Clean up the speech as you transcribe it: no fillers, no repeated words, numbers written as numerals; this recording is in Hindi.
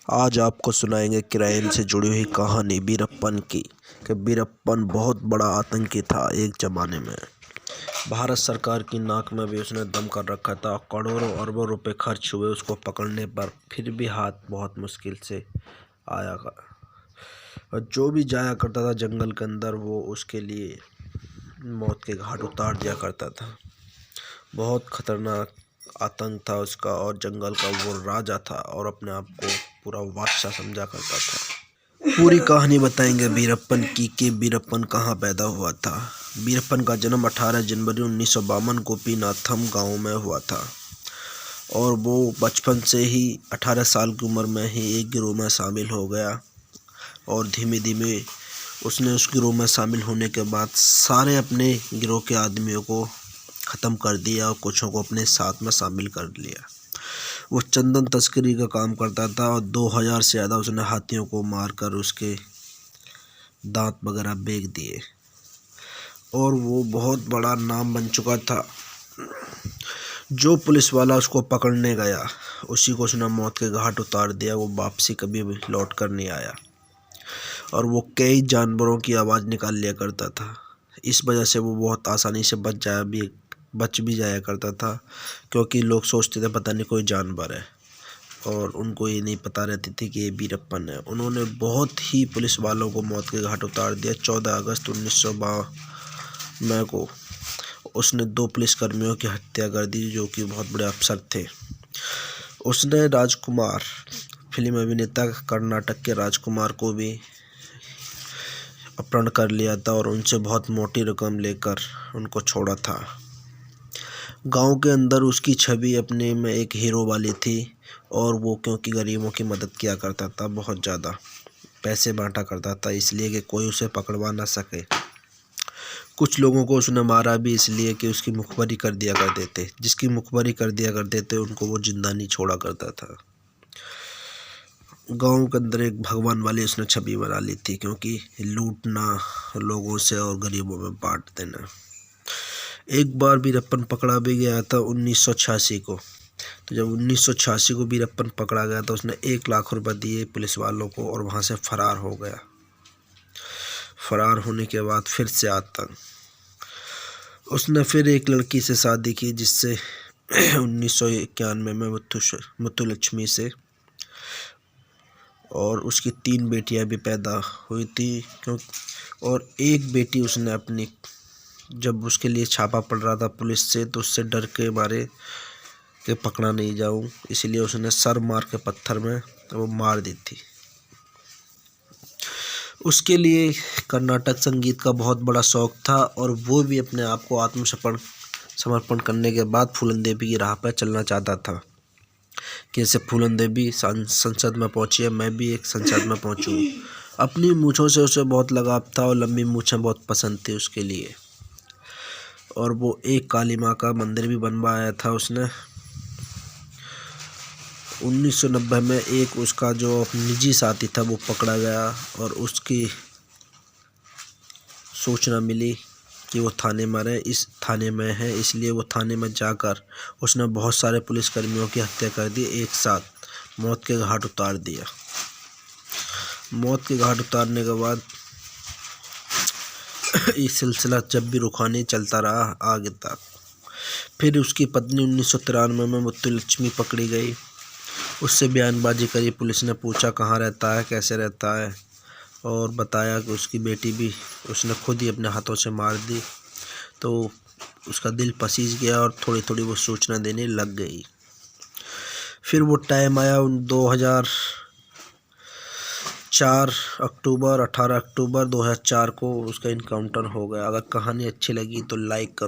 आज आपको सुनाएंगे क्राइम से जुड़ी हुई कहानी वीरप्पन की। कि वीरप्पन बहुत बड़ा आतंकी था एक ज़माने में। भारत सरकार की नाक में भी उसने दम कर रखा था। करोड़ों अरबों रुपए खर्च हुए उसको पकड़ने पर, फिर भी हाथ बहुत मुश्किल से आया। और जो भी जाया करता था जंगल के अंदर, वो उसके लिए मौत के घाट उतार दिया करता था। बहुत खतरनाक आतंक था उसका, और जंगल का वो राजा था और अपने आप को पूरा बादशाह समझा करता था। पूरी कहानी बताएंगे वीरप्पन की कि वीरप्पन कहाँ पैदा हुआ था। वीरप्पन का जन्म 18 जनवरी 1952 को पीनाथम गांव में हुआ था, और वो बचपन से ही 18 साल की उम्र में ही एक गिरोह में शामिल हो गया। और धीमे धीमे उसने उस गिरोह में शामिल होने के बाद सारे अपने गिरोह के आदमियों को ख़त्म कर दिया और कुछों को अपने साथ में शामिल कर लिया। वो चंदन तस्करी का काम करता था, और 2000 से ज़्यादा उसने हाथियों को मारकर उसके दांत वगैरह बेच दिए, और वो बहुत बड़ा नाम बन चुका था। जो पुलिस वाला उसको पकड़ने गया, उसी को उसने मौत के घाट उतार दिया। वो वापसी कभी भी लौट कर नहीं आया, और वो कई जानवरों की आवाज़ निकाल लिया करता था। इस वजह से वो बहुत आसानी से बच भी जाया करता था, क्योंकि लोग सोचते थे पता नहीं कोई जानवर है, और उनको ये नहीं पता रहती थी कि ये वीरप्पन है। उन्होंने बहुत ही पुलिस वालों को मौत के घाट उतार दिया। 14 अगस्त 1952 को उसने 2 पुलिसकर्मियों की हत्या कर दी, जो कि बहुत बड़े अफसर थे। उसने राजकुमार, फिल्म अभिनेता कर्नाटक के राजकुमार को भी अपहरण कर लिया था, और उनसे बहुत मोटी रकम लेकर उनको छोड़ा था। गांव के अंदर उसकी छवि अपने में एक हीरो वाली थी, और वो क्योंकि गरीबों की मदद किया करता था, बहुत ज़्यादा पैसे बांटा करता था, इसलिए कि कोई उसे पकड़वा ना सके। कुछ लोगों को उसने मारा भी इसलिए कि उसकी मुखबरी कर दिया करते थे। जिसकी मुखबरी कर दिया करते थे उनको वो जिंदा नहीं छोड़ा करता था। गांव के अंदर एक भगवान वाली उसने छवि बना ली थी, क्योंकि लूटना लोगों से और गरीबों में बांट देना। एक बार वीरप्पन पकड़ा भी गया था 1986 को। तो जब 1986 को वीरप्पन पकड़ा गया तो उसने 1 लाख रुपए दिए पुलिस वालों को, और वहाँ से फरार हो गया। फरार होने के बाद फिर से आतंक। उसने फिर एक लड़की से शादी की, जिससे 1991 में मुत्तुलक्ष्मी से, और उसकी 3 बेटियां भी पैदा हुई थी। और एक बेटी उसने अपनी, जब उसके लिए छापा पड़ रहा था पुलिस से, तो उससे डर के मारे कि पकड़ा नहीं जाऊं, इसलिए उसने सर मार के पत्थर में वो मार दी थी। उसके लिए कर्नाटक संगीत का बहुत बड़ा शौक था, और वो भी अपने आप को समर्पण करने के बाद फूलन देवी की राह पर चलना चाहता था। कि जैसे फूलन देवी संसद में पहुंची है, मैं भी एक संसद में पहुंचूं। अपनी मूँछों से उसे बहुत लगाव था, और लंबी मूँछें बहुत पसंद थी उसके लिए। और वो एक काली माँ का मंदिर भी बनवाया था उसने। 1990 में एक उसका जो निजी साथी था वो पकड़ा गया, और उसकी सूचना मिली कि वो इस थाने में है, इसलिए वो थाने में जाकर उसने बहुत सारे पुलिसकर्मियों की हत्या कर दी, एक साथ मौत के घाट उतार दिया। मौत के घाट उतारने के बाद ये सिलसिला जब भी रुका नहीं, चलता रहा आगे तक। फिर उसकी पत्नी 1993 में मुत्तुलक्ष्मी पकड़ी गई। उससे बयानबाजी करी। पुलिस ने पूछा कहाँ रहता है, कैसे रहता है, और बताया कि उसकी बेटी भी उसने खुद ही अपने हाथों से मार दी। तो उसका दिल पसीज गया, और थोड़ी थोड़ी वो सूचना देने लग गई। फिर वो टाइम आया 18 अक्टूबर 2004 को उसका इनकाउंटर हो गया। अगर कहानी अच्छी लगी तो लाइक करो।